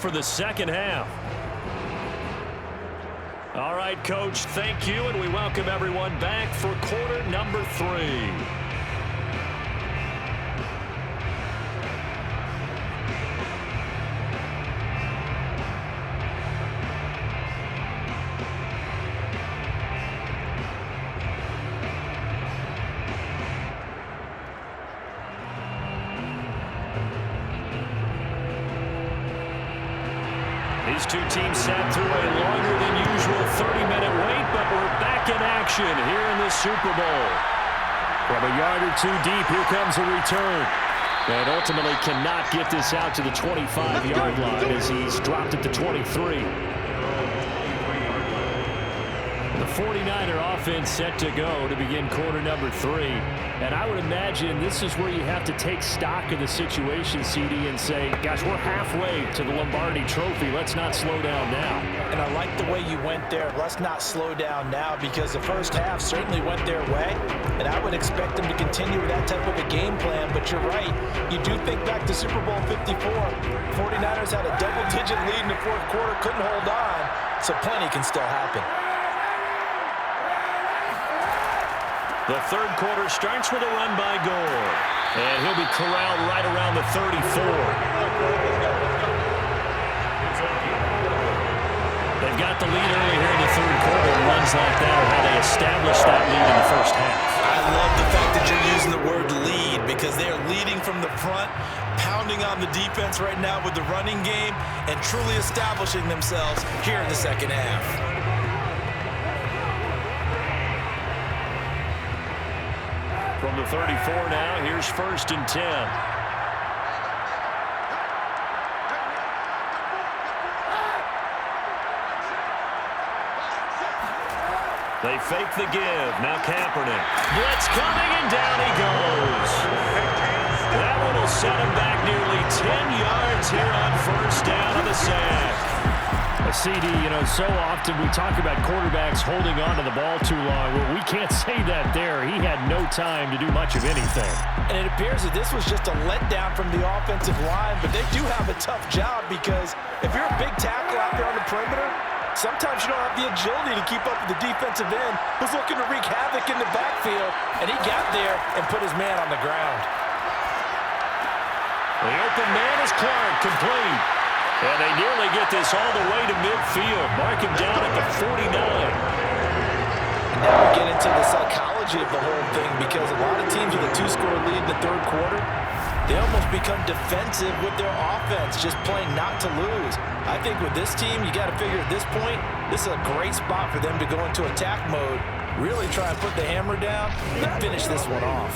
For the second half. All right, Coach, thank you, and we welcome everyone back for quarter number 3. These two teams sat through a longer than usual 30-minute wait, but we're back in action here in the Super Bowl. From a yard or two deep, here comes a return. And ultimately cannot get this out to the 25-yard line as he's dropped at the 23. The 49er offense set to go to begin quarter number 3. And I would imagine this is where you have to take stock of the situation, CD, and say, gosh, we're halfway to the Lombardi Trophy. Let's not slow down now. And I like the way you went there. Let's not slow down now, because the first half certainly went their way. And I would expect them to continue with that type of a game plan. But you're right. You do think back to Super Bowl 54. 49ers had a double-digit lead in the fourth quarter, couldn't hold on. So plenty can still happen. The third quarter starts with a run by Gore. And he'll be corralled right around the 34. They've got the lead early here in the third quarter, and runs like that are how they established that lead in the first half. I love the fact that you're using the word lead, because they're leading from the front, pounding on the defense right now with the running game, and truly establishing themselves here in the second half. From the 34 now, here's 1st and 10. They fake the give. Now Kaepernick. Blitz coming, and down he goes. That one will set him back nearly 10 yards here on 1st down on the sack. CD, so often we talk about quarterbacks holding on to the ball too long. Well, we can't say that there. He had no time to do much of anything. And it appears that this was just a letdown from the offensive line, but they do have a tough job, because if you're a big tackle out there on the perimeter, sometimes you don't have the agility to keep up with the defensive end who's looking to wreak havoc in the backfield, and he got there and put his man on the ground. The open man is Clark, complete. And they nearly get this all the way to midfield. Mark him down at the 49. Now we get into the psychology of the whole thing, because a lot of teams with a 2-score lead in the third quarter, they almost become defensive with their offense, just playing not to lose. I think with this team, you got to figure at this point, this is a great spot for them to go into attack mode, really try and put the hammer down, and finish this one off.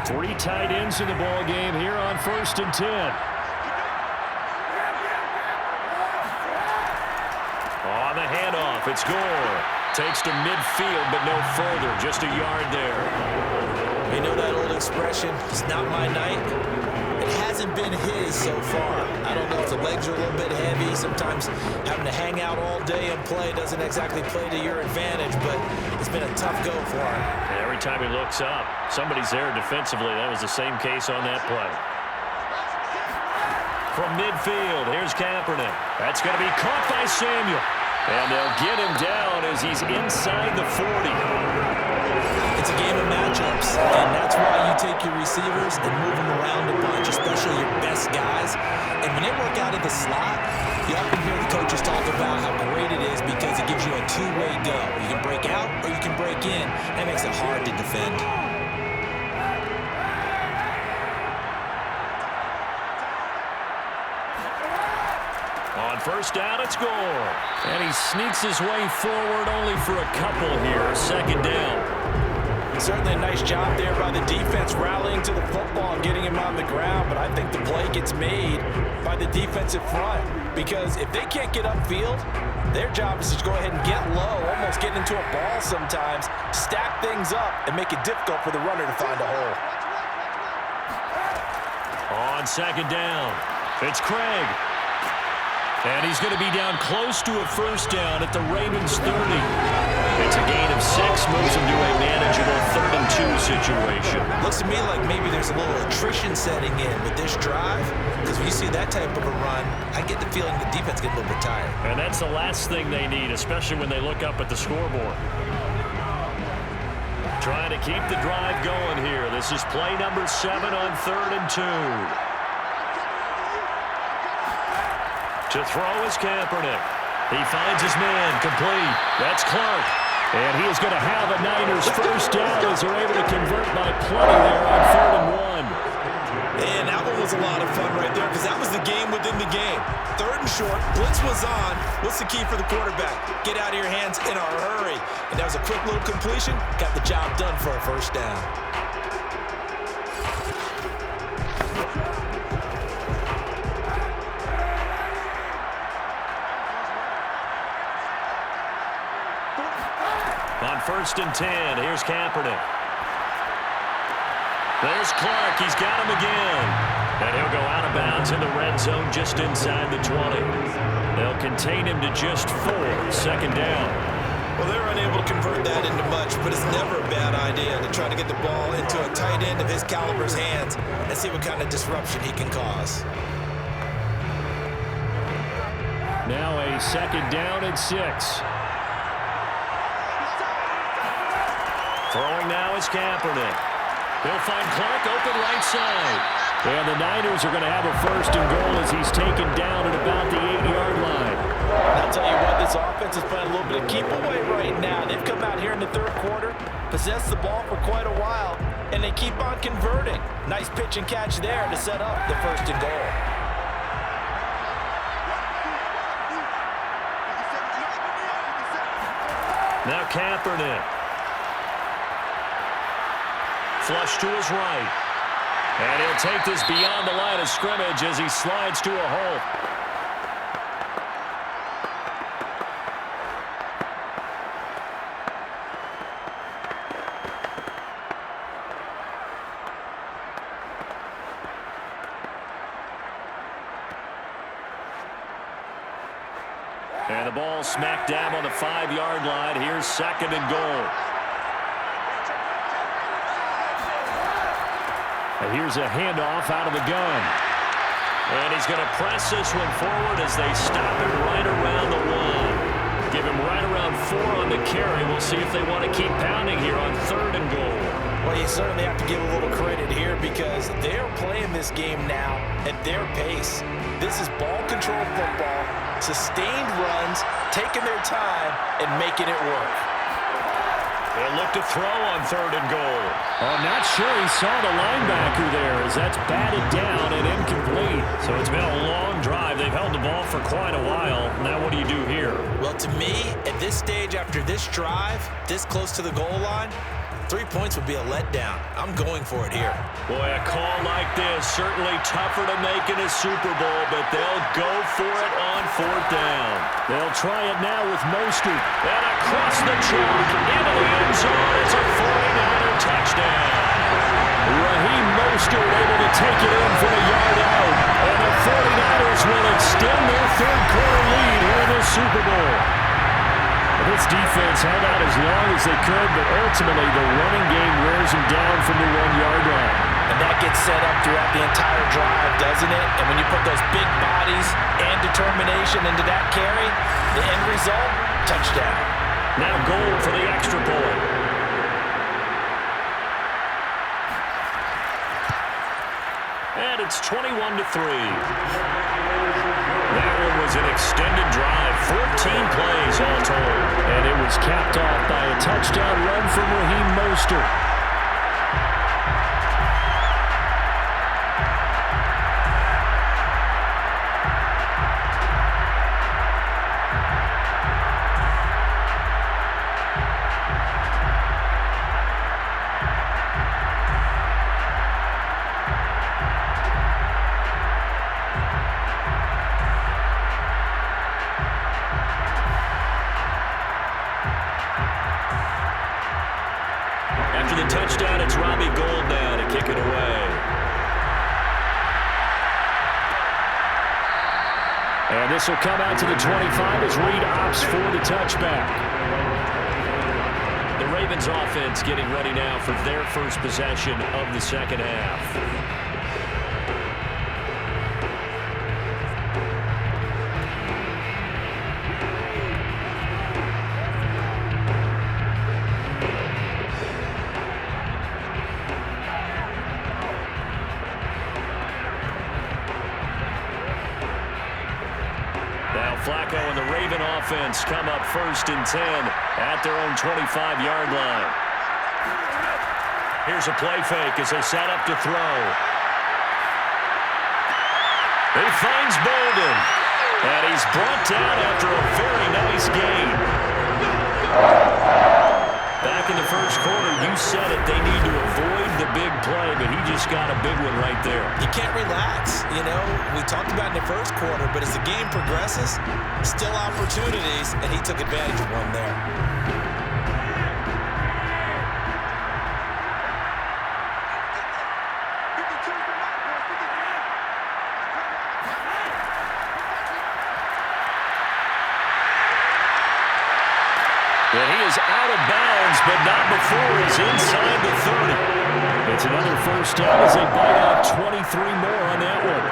3 tight ends in the ball game here on 1st and 10. On the handoff, it's Gore. Takes to midfield, but no further. Just a yard there. You know that old expression, it's not my night? It hasn't been his so far. I don't know if the legs are a little bit heavy. Sometimes having to hang out all day and play doesn't exactly play to your advantage, but it's been a tough go for him. Every time he looks up, somebody's there defensively. That was the same case on that play. From midfield, here's Kaepernick. That's going to be caught by Samuel. And they'll get him down as he's inside the 40. It's a game of matchups, and that's why you take your receivers and move them around a bunch, especially your best guys. And when they work out of the slot, you often hear the coaches talk about how great it is, because it gives you a two-way go. You can break out or you can break in. That makes it hard to defend. On 1st down, it's Gore. And he sneaks his way forward only for a couple here. 2nd down. Certainly a nice job there by the defense, rallying to the football and getting him on the ground. But I think the play gets made by the defensive front, because if they can't get upfield, their job is to go ahead and get low, almost get into a ball sometimes, stack things up, and make it difficult for the runner to find a hole. On 2nd down, it's Craig. And he's going to be down close to a first down at the Ravens 30. It's a gain of 6, moves him to a manageable 3rd and 2 situation. Looks to me like maybe there's a little attrition setting in with this drive, because when you see that type of a run, I get the feeling the defense gets a little bit tired. And that's the last thing they need, especially when they look up at the scoreboard. Trying to keep the drive going here. This is play number 7 on 3rd and 2. To throw is Kaepernick. He finds his man, complete. That's Clark. And he is going to have a Niners first down as they're able to convert by plenty there on 3rd and 1. And that one was a lot of fun right there because that was the game within the game. 3rd and short, blitz was on. What's the key for the quarterback? Get out of your hands in a hurry. And that was a quick little completion. Got the job done for a first down. On 1st and 10, here's Kaepernick. There's Clark. He's got him again. And he'll go out of bounds in the red zone just inside the 20. They'll contain him to just 4. 2nd down. Well, they're unable to convert that into much, but it's never a bad idea to try to get the ball into a tight end of his caliber's hands and see what kind of disruption he can cause. Now a 2nd down and 6. Throwing now is Kaepernick. He'll find Clark open right side. And the Niners are going to have a 1st and goal as he's taken down at about the 8-yard line. I'll tell you what, this offense is playing a little bit of keep away right now. They've come out here in the 3rd quarter, possessed the ball for quite a while, and they keep on converting. Nice pitch and catch there to set up the 1st and goal. Now Kaepernick. Flush to his right. And he'll take this beyond the line of scrimmage as he slides to a halt. And the ball smack dab on the 5-yard line. Here's 2nd and goal. Here's a handoff out of the gun. And he's going to press this one forward as they stop him right around the 1. Give him right around 4 on the carry. We'll see if they want to keep pounding here on 3rd and goal. Well, you certainly have to give a little credit here because they're playing this game now at their pace. This is ball control football, sustained runs, taking their time, and making it work. They'll look to throw on 3rd and goal. I'm not sure he saw the linebacker there as that's batted down and incomplete. So it's been a long drive. They've held the ball for quite a while. Now what do you do here? Well, to me, at this stage after this drive, this close to the goal line, 3 points would be a letdown. I'm going for it here. Boy, a call like this, certainly tougher to make in a Super Bowl, but they'll go for it on 4th down. They'll try it now with Mostert. And across the chalk, into the end zone, it's a 49er touchdown. Raheem Mostert able to take it in from a yard out. And the 49ers will extend their 3rd quarter lead here in the Super Bowl. This defense held out as long as they could, but ultimately the running game wears them down from the 1-yard line. And that gets set up throughout the entire drive, doesn't it? And when you put those big bodies and determination into that carry, the end result, touchdown. Now goal for the extra point. And it's 21-3. That one was an extended drive, 14 plays all told. And it was capped off by a touchdown run from Raheem Mostert. After the touchdown, it's Robbie Gould now to kick it away. And this will come out to the 25 as Reed opts for the touchback. The Ravens offense getting ready now for their first possession of the second half. Flacco and the Raven offense come up 1st and 10 at their own 25-yard line. Here's a play fake as they set up to throw. He finds Boldin, and he's brought down after a very nice gain. Back in the first quarter, you said it, they need to avoid the big play, but he just got a big one right there. You can't relax. You know, we talked about in the first quarter, but as the game progresses, still opportunities, and he took advantage of one there. And he is out of bounds, but not before he's inside the 30. It's another first down as they bite out 23 more on that one.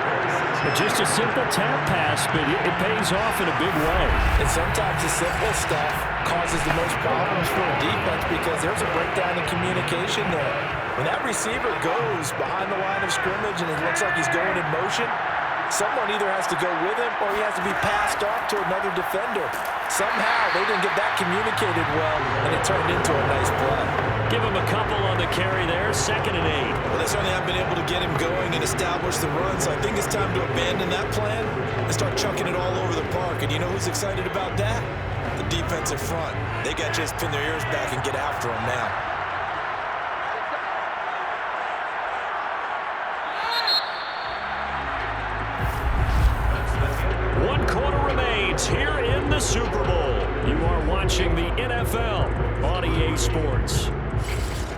But just a simple tap pass, but it pays off in a big way. And sometimes the simple stuff causes the most problems for a defense because there's a breakdown in communication there. When that receiver goes behind the line of scrimmage and it looks like he's going in motion, someone either has to go with him or he has to be passed off to another defender. Somehow they didn't get that communicated well, and it turned into a nice play. Give him a couple on the carry there, 2nd and 8. Well, they certainly haven't been able to get him going and establish the run, so I think it's time to abandon that plan and start chucking it all over the park. And you know who's excited about that? The defensive front. They got to just pin their ears back and get after him now. Here in the Super Bowl, you are watching the NFL on EA Sports.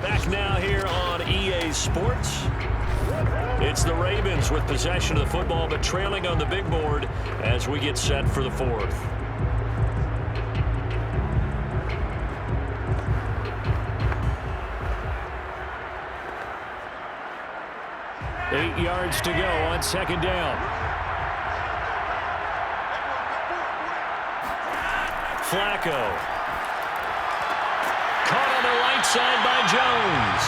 Back now here on EA Sports. It's the Ravens with possession of the football, but trailing on the big board as we get set for the 4th. Eight yards to go on 2nd down. Flacco. Caught on the right side by Jones.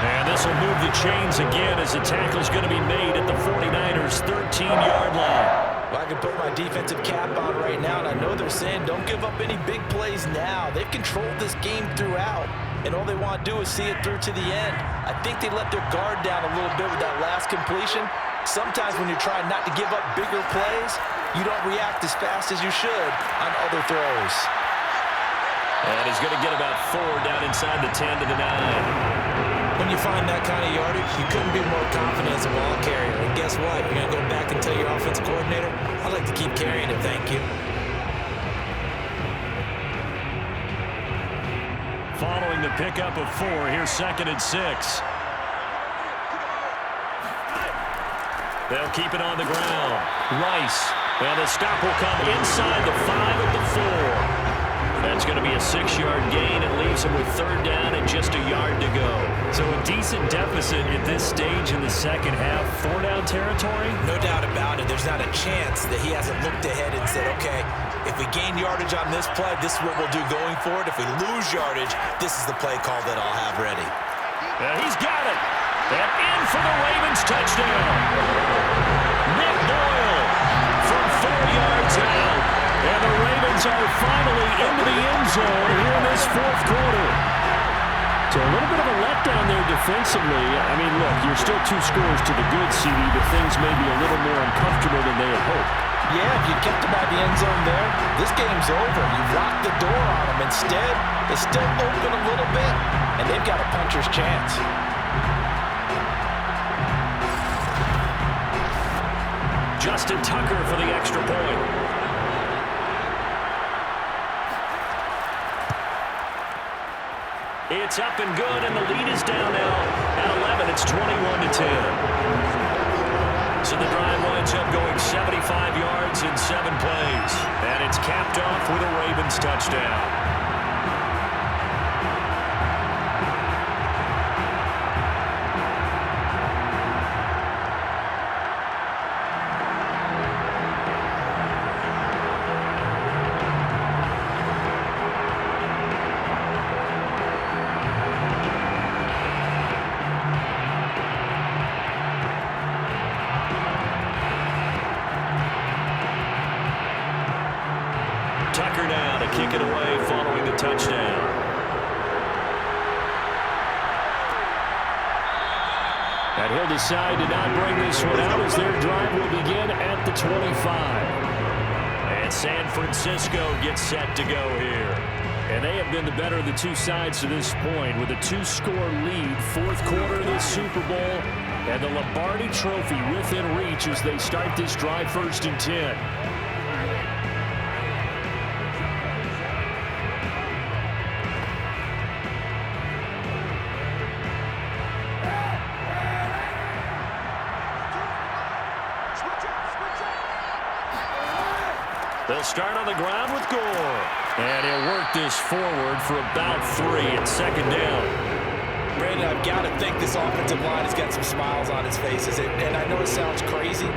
And this will move the chains again as the tackle's going to be made at the 49ers' 13-yard line. Well, I can put my defensive cap on right now, and I know they're saying don't give up any big plays now. They've controlled this game throughout, and all they want to do is see it through to the end. I think they let their guard down a little bit with that last completion. Sometimes when you're trying not to give up bigger plays, you don't react as fast as you should on other throws. And he's going to get about 4 down inside the 10 to the 9. When you find that kind of yardage, you couldn't be more confident as a ball carrier. And guess what? You're going to go back and tell your offensive coordinator, I'd like to keep carrying it, thank you. Following the pickup of 4, here's 2nd and 6. They'll keep it on the ground. Rice. And the stop will come inside the 5 at the 4. That's going to be a 6-yard gain. It leaves him with 3rd down and just a yard to go. So a decent deficit at this stage in the second half. 4-down territory? No doubt about it. There's not a chance that he hasn't looked ahead and said, okay, if we gain yardage on this play, this is what we'll do going forward. If we lose yardage, this is the play call that I'll have ready. He's got it. And in for the Ravens touchdown. Nick Boyle from 4 yards out. And the Ravens are finally into the end zone here in this 4th quarter. So a little bit of a letdown there defensively. I mean, look, you're still 2 scores to the good, CD, but things may be a little more uncomfortable than they had hoped. Yeah, if you kept them out of the end zone there, this game's over. You've locked the door on them. Instead, it's still open a little bit, and they've got a puncher's chance. Justin Tucker for the extra point. It's up and good, and the lead is down now at 11. It's 21-10. So the drive winds up going 75 yards in 7 Tucker now to kick it away following the touchdown. And he'll decide to not bring this one out as their drive will begin at the 25. And San Francisco gets set to go here. And they have been the better of the two sides to this point with a 2-score lead, fourth quarter of this Super Bowl, and the Lombardi Trophy within reach as they start this drive 1st and 10. They'll start on the ground with Gore. And he'll work this forward for about 3 at 2nd down. Brandon, I've got to think this offensive line has got some smiles on its faces. And I know it sounds crazy,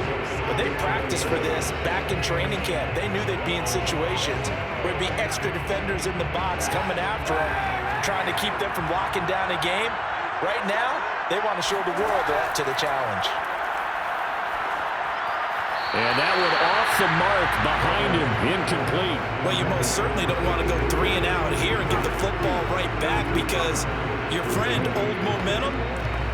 but they practiced for this back in training camp. They knew they'd be in situations where it'd be extra defenders in the box coming after them, trying to keep them from locking down a game. Right now, they want to show the world they're up to the challenge. And that one off the mark behind him, incomplete. Well, you most certainly don't want to go 3 and out here and get the football right back because your friend, Old Momentum,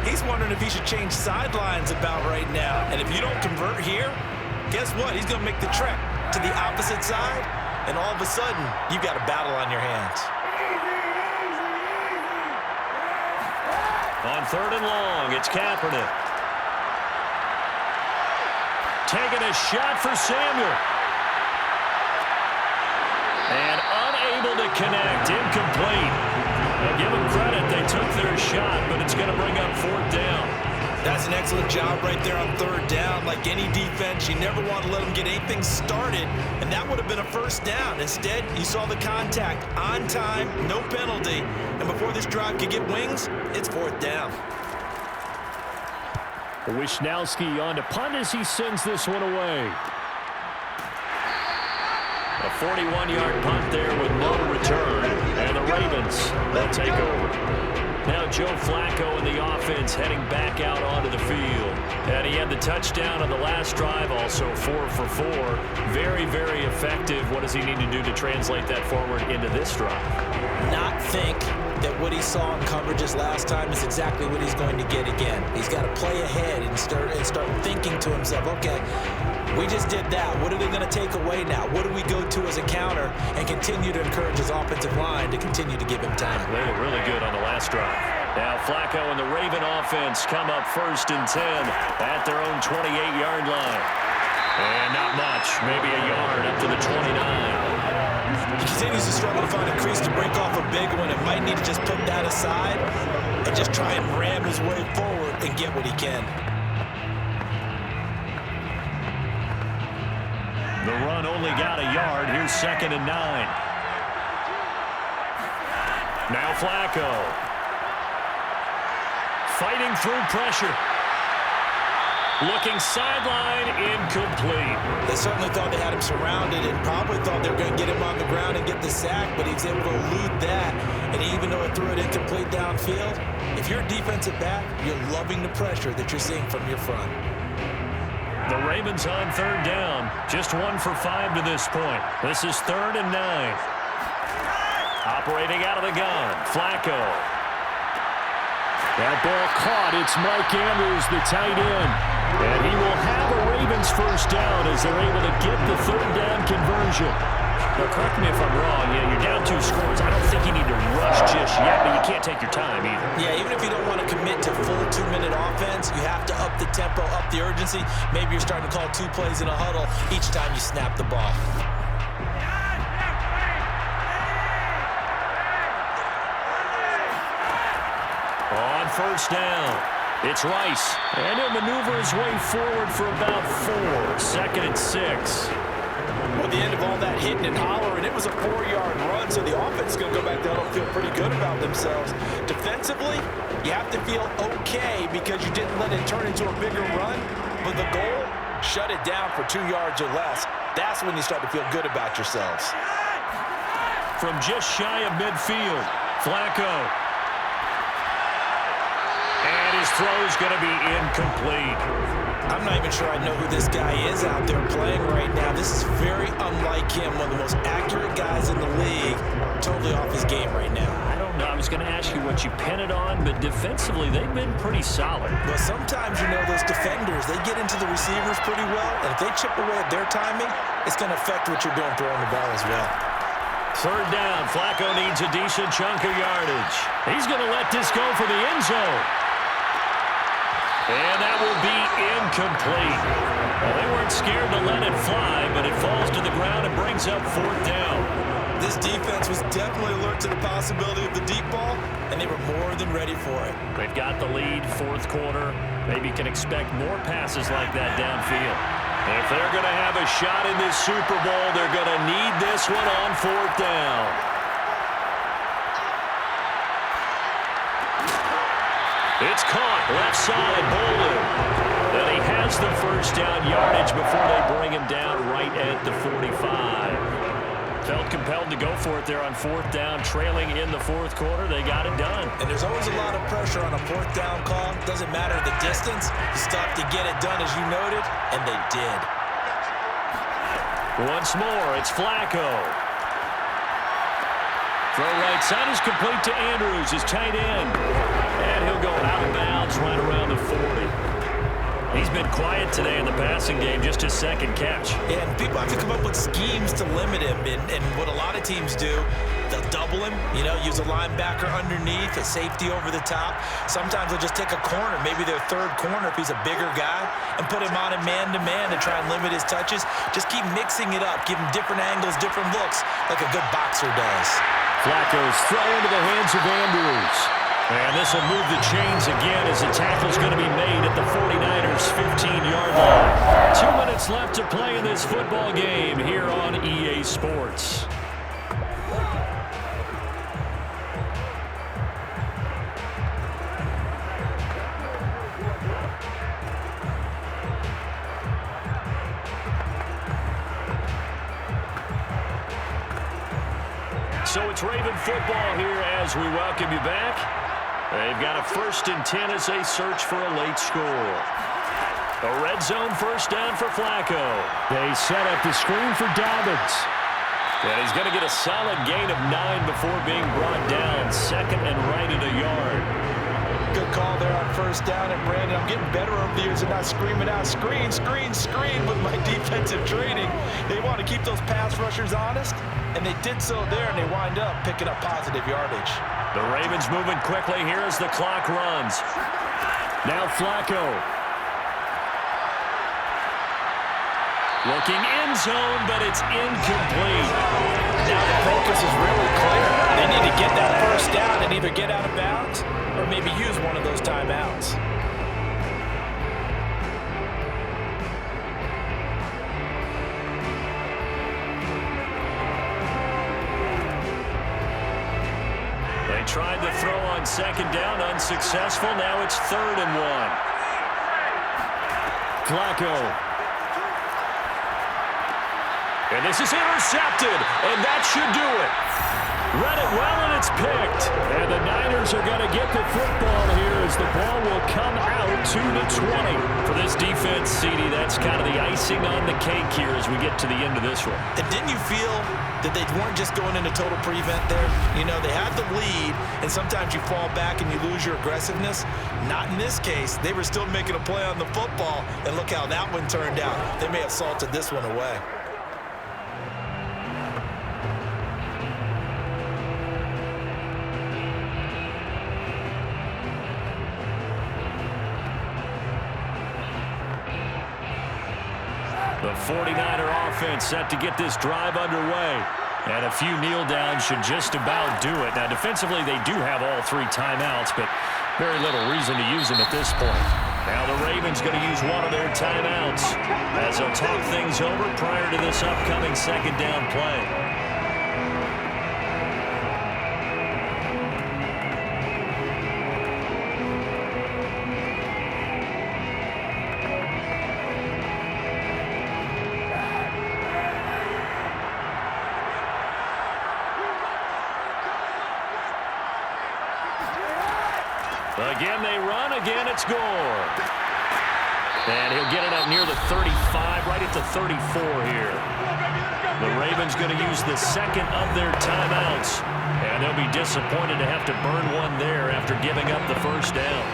he's wondering if he should change sidelines about right now. And if you don't convert here, guess what? He's going to make the trek to the opposite side, and all of a sudden, you've got a battle on your hands. On 3rd and long, it's Kaepernick. Taking a shot for Samuel. And unable to connect, incomplete. Now give them credit, they took their shot, but it's going to bring up 4th down. That's an excellent job right there on 3rd down. Like any defense, you never want to let them get anything started, and that would have been a 1st down. Instead, you saw the contact on time, no penalty, and before this drive could get wings, it's 4th down. Wisnowski on to punt as he sends this one away. A 41-yard punt there with no return. And the Ravens, they'll take over. Now Joe Flacco in the offense heading back out onto the field. And he had the touchdown on the last drive, also 4 for 4. Very, very effective. What does he need to do to translate that forward into this drive? Not think that what he saw in coverages last time is exactly what he's going to get again. He's got to play ahead and start thinking to himself, okay, we just did that. What are they going to take away now? What do we go to as a counter? And continue to encourage his offensive line to continue to give him time. They were really good on the last drive. Now Flacco and the Raven offense come up 1st and 10 at their own 28-yard line. And not much, maybe a yard up to the 29. He continues to struggle to find a crease to break off a big one. It might need to just put that aside and just try and ram his way forward and get what he can. The run only got a yard. Here's 2nd and 9. Now Flacco. Fighting through pressure. Looking sideline, incomplete. They certainly thought they had him surrounded and probably thought they were going to get him on the ground and get the sack, but he was able to elude that. And even though it threw it incomplete downfield, if you're a defensive back, you're loving the pressure that you're seeing from your front. The Ravens on 3rd down. Just 1 for 5 to this point. This is 3rd and 9. Operating out of the gun, Flacco. That ball caught. It's Mike Andrews, the tight end. And he will have a Ravens 1st down as they're able to get the 3rd down conversion. Now, correct me if I'm wrong. Yeah, you're down 2 scores. I don't think you need to rush just yet, but you can't take your time either. Yeah, even if you don't want to commit to full 2-minute offense, you have to up the tempo, up the urgency. Maybe you're starting to call 2 plays in a huddle each time you snap the ball. On 1st down, it's Rice. And he'll maneuver his way forward for about 4. 2nd and 6. At the end of all that hitting and hollering, it was a 4-yard run, so the offense is going to go back down and feel pretty good about themselves. Defensively, you have to feel okay because you didn't let it turn into a bigger run, but the goal, shut it down for 2 yards or less. That's when you start to feel good about yourselves. From just shy of midfield, Flacco. And his throw is going to be incomplete. I'm not even sure I know who this guy is out there playing right now. This is very unlike him, one of the most accurate guys in the league. Totally off his game right now. I don't know. I was going to ask you what you pin it on, but defensively, they've been pretty solid. Well, sometimes, you know, those defenders, they get into the receivers pretty well, and if they chip away at their timing, it's going to affect what you're doing throwing the ball as well. Third down, Flacco needs a decent chunk of yardage. He's going to let this go for the end zone. And that will be incomplete. Well, they weren't scared to let it fly, but it falls to the ground and brings up fourth down. This defense was definitely alert to the possibility of the deep ball, and they were more than ready for it. They've got the lead, fourth quarter. Maybe can expect more passes like that downfield. If they're going to have a shot in this Super Bowl, they're going to need this one on fourth down. It's caught, left side, Boldin. And he has the first down yardage before they bring him down right at the 45. Felt compelled to go for it there on fourth down, trailing in the fourth quarter. They got it done. And there's always a lot of pressure on a fourth down call. Doesn't matter the distance. You stop to get it done, as you noted, and they did. Once more, it's Flacco. Throw right side is complete to Andrews, his tight end. And he'll go out of bounds right around the 40. He's been quiet today in the passing game, just his second catch. Yeah, and people have to come up with schemes to limit him. And what a lot of teams do, they'll double him, you know, use a linebacker underneath, a safety over the top. Sometimes they'll just take a corner, maybe their third corner if he's a bigger guy, and put him on a man-to-man and try and limit his touches. Just keep mixing it up, give him different angles, different looks, like a good boxer does. Flacco's throw into the hands of Andrews. And this will move the chains again as the tackle's going to be made at the 49ers' 15-yard line. 2 minutes left to play in this football game here on EA Sports. So it's Raven football here as we welcome you back. They've got a 1st and 10 as they search for a late score. A red zone first down for Flacco. They set up the screen for Dobbins. And he's going to get a solid gain of 9 before being brought down. 2nd and right at a yard. Good call there on first down. And Brandon, I'm getting better over the years and not screaming out, screen, screen, screen with my defensive training. They want to keep those pass rushers honest, and they did so there, and they wind up picking up positive yardage. The Ravens moving quickly here as the clock runs. Now Flacco. Looking end zone, but it's incomplete. Now the focus is really clear. They need to get that first down and either get out of bounds or maybe use one of those timeouts. Tried to throw on second down, unsuccessful. Now it's 3rd and 1. Flacco. And this is intercepted, and that should do it. Read it well, and it's picked. And the Niners are going to get the football here as the ball will come out to the 20. For this defense, CD, that's kind of the icing on the cake here as we get to the end of this one. And didn't you feel that they weren't just going into total prevent there? You know, they had the lead, and sometimes you fall back and you lose your aggressiveness. Not in this case. They were still making a play on the football, and look how that one turned out. They may have salted this one away. The 49er offense set to get this drive underway. And a few kneel downs should just about do it. Now, defensively, they do have all 3 timeouts, but very little reason to use them at this point. Now the Ravens going to use one of their timeouts as they'll talk things over prior to this upcoming 2nd down play. Again, they run. Again, it's Gore. And he'll get it up near the 35, right at the 34 here. The Ravens going to use the second of their timeouts. And they'll be disappointed to have to burn one there after giving up the first down.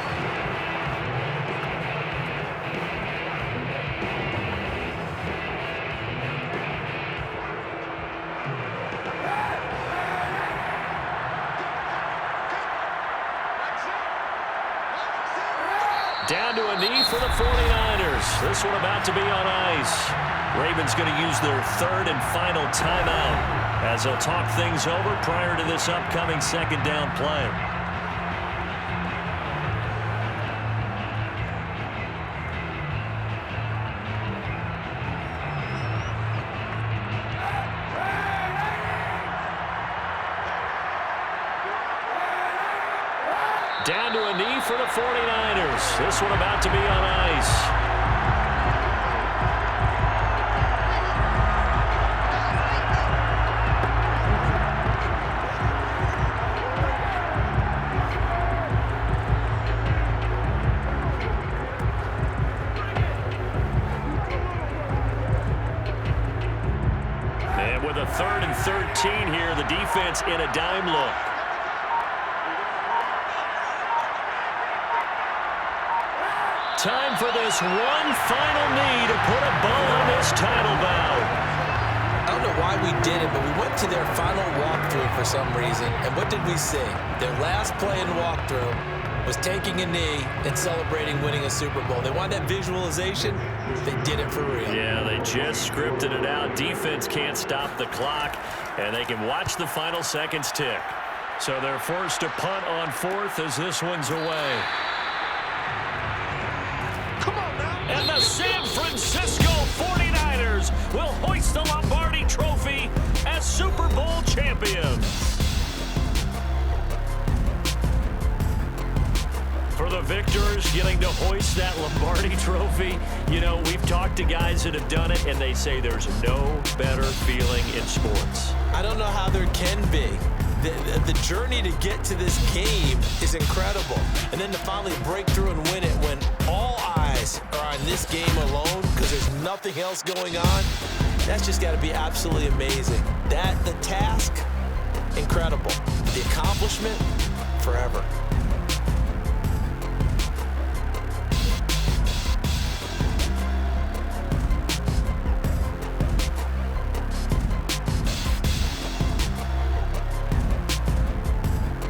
Down to a knee for the 49ers. This one about to be on ice. Ravens going to use their third and final timeout as they'll talk things over prior to this upcoming second down play. Down to a knee for the 49ers. This one about to be on ice. And with a 3rd and 13 here, the defense in a dime look. Time for this one final knee to put a bow on this title bout. I don't know why we did it, but we went to their final walkthrough for some reason. And what did we see? Their last play in walkthrough was taking a knee and celebrating winning a Super Bowl. They wanted that visualization. They did it for real. Yeah, they just scripted it out. Defense can't stop the clock, and they can watch the final seconds tick. So they're forced to punt on 4th as this one's away. And the San Francisco 49ers will hoist the Lombardi Trophy as Super Bowl champions. For the victors getting to hoist that Lombardi Trophy, you know, we've talked to guys that have done it, and they say there's no better feeling in sports. I don't know how there can be. The journey to get to this game is incredible. And then to finally break through and win it when all eyes are on this game alone because there's nothing else going on, that's just got to be absolutely amazing. The task, incredible. The accomplishment, forever.